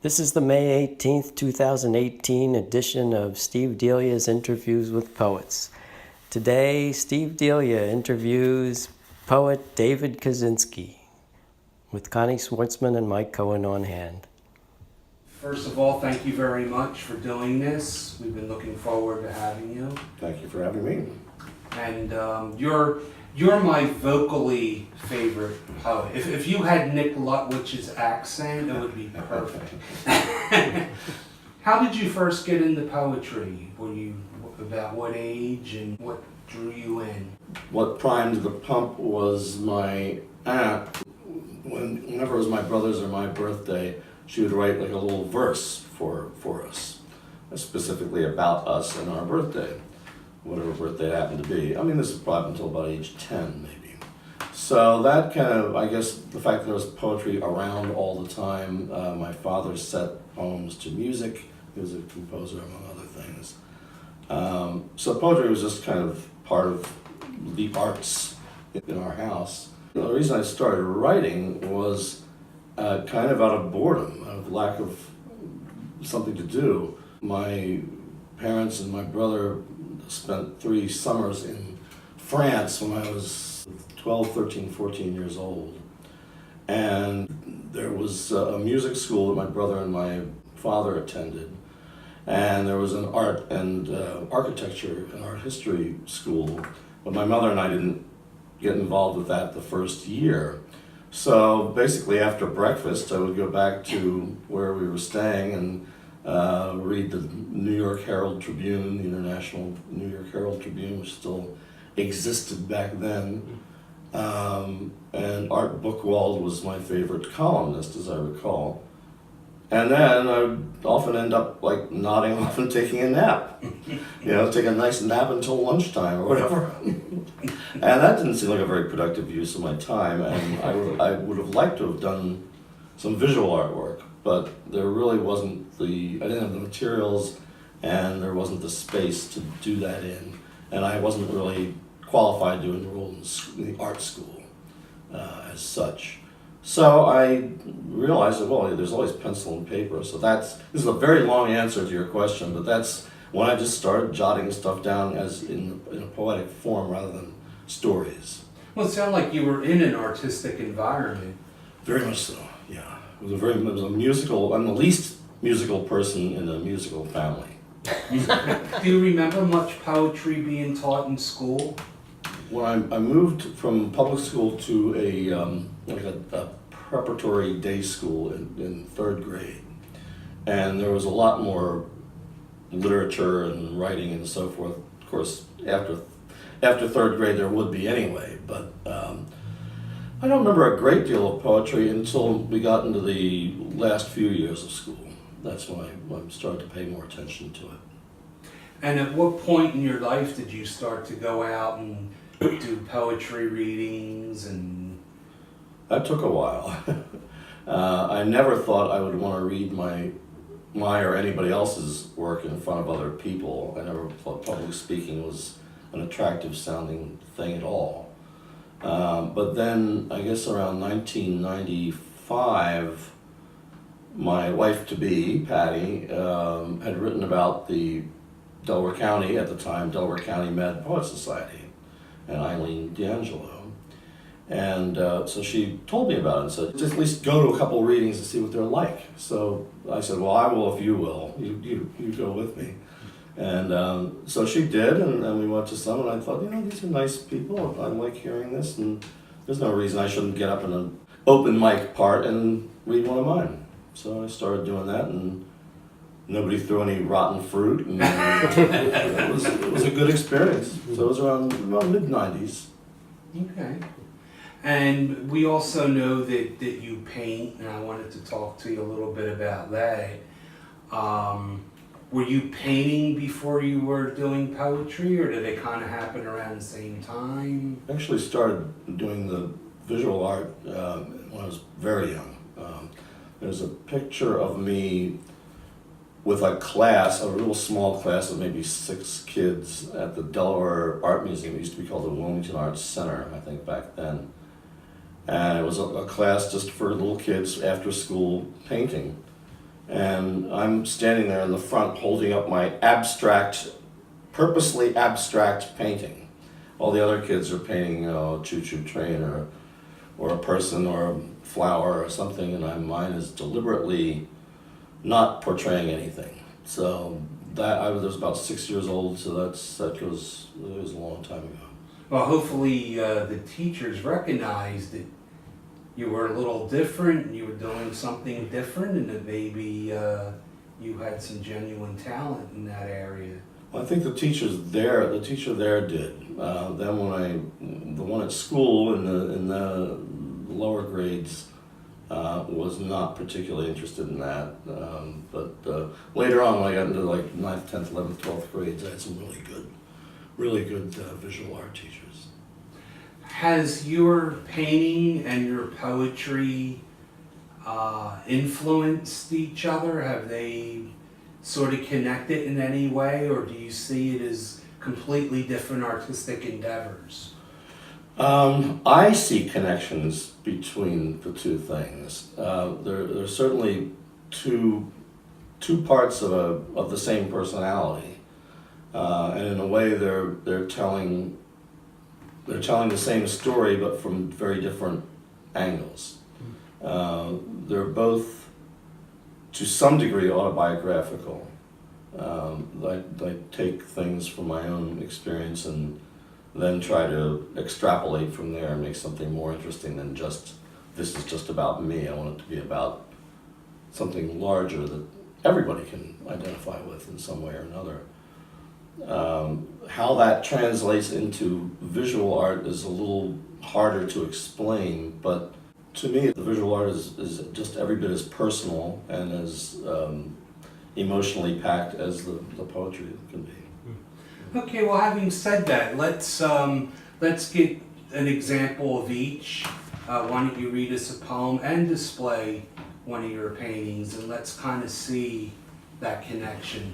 This is the May 18th, 2018 edition of Steve Delia's Interviews with Poets. Today, Steve Delia interviews poet David Kozinski with Connie Schwartzman and Mike Cohen on hand. First of all, thank you very much for doing this. We've been looking forward to having you. Thank you for having me. And you're my vocally favorite poet. If you had Nick Lutwich's accent, it would be perfect. How did you first get into poetry? Were you about what age and what drew you in? What primed the pump was my aunt. Whenever it was my brother's or my birthday, she would write like a little verse for us, specifically about us and our birthday, whatever birthday it happened to be. I mean, this was probably until about age 10, maybe. So that kind of, I guess, the fact that there was poetry around all the time. My father set poems to music. He was a composer, among other things. So poetry was just kind of part of the arts in our house. The reason I started writing was kind of out of boredom, out of lack of something to do. My parents and my brother spent 3 summers in France when I was 12, 13, 14 years old. And there was a music school that my brother and my father attended. And there was an art and architecture and art history school. But my mother and I didn't get involved with that the first year. So basically after breakfast, I would go back to where we were staying and read the New York Herald Tribune, the International New York Herald Tribune, which still existed back then. And Art Buchwald was my favorite columnist, as I recall. And then I would often end up like nodding off and taking a nap. Take a nice nap until lunchtime or whatever. And that didn't seem like a very productive use of my time, and I would have liked to have done some visual artwork, but there really wasn't I didn't have the materials, and there wasn't the space to do that in, and I wasn't really qualified to enroll in the art school as such. So I realized that, well, there's always pencil and paper, so this is a very long answer to your question, but that's when I just started jotting stuff down as in a poetic form rather than stories. Well, it sounded like you were in an artistic environment. Very much so, yeah. It was a musical, I'm the least musical person in a musical family. Do you remember much poetry being taught in school? When I moved from public school to a preparatory day school in 3rd grade, and there was a lot more literature and writing and so forth. Of course, after 3rd grade there would be anyway, but I don't remember a great deal of poetry until we got into the last few years of school. That's when I started to pay more attention to it. And at what point in your life did you start to go out and do poetry readings? And that took a while. I never thought I would want to read my or anybody else's work in front of other people. I never thought public speaking was an attractive sounding thing at all. But then, I guess around 1995, my wife-to-be, Patty, had written about the Delaware County, at the time, Delaware County Mad Poet Society, and Eileen D'Angelo. And so she told me about it and said, just at least go to a couple readings and see what they're like. So I said, well, I will if you will. You go with me. And so she did, and we went to some, and I thought, these are nice people. I like hearing this, and there's no reason I shouldn't get up in an open mic part and read one of mine. So I started doing that, and nobody threw any rotten fruit, and it was a good experience. So it was around mid-90s. Okay. And we also know that you paint, and I wanted to talk to you a little bit about that. Were you painting before you were doing poetry, or did it kind of happen around the same time? I actually started doing the visual art when I was very young. There's a picture of me with a class, a real small class of maybe 6 kids at the Delaware Art Museum. It used to be called the Wilmington Arts Center, I think, back then. And it was a class just for little kids after school painting. And I'm standing there in the front holding up my purposely abstract painting. All the other kids are painting a choo-choo train or a person or a flower or something, and mine is deliberately not portraying anything. So I was about 6 years old, so it was a long time ago. Well, hopefully the teachers recognized that you were a little different, you were doing something different, and that maybe you had some genuine talent in that area. Well, I think the teacher there did. Then the one at school in the lower grades was not particularly interested in that. But later on, when I got into like 9th, 10th, 11th, 12th grades, I had some really good visual art teachers. Has your painting and your poetry influenced each other? Have they sort of connected in any way, or do you see it as completely different artistic endeavors? I see connections between the two things. There's certainly two parts of the same personality, and in a way they're telling the same story, but from very different angles. They're both, to some degree, autobiographical. I take things from my own experience and then try to extrapolate from there and make something more interesting than just, this is just about me. I want it to be about something larger that everybody can identify with in some way or another. How that translates into visual art is a little harder to explain, but to me the visual art is just every bit as personal and as emotionally packed as the poetry can be. Okay, well, having said that, let's get an example of each. Why don't you read us a poem and display one of your paintings, and let's kind of see that connection.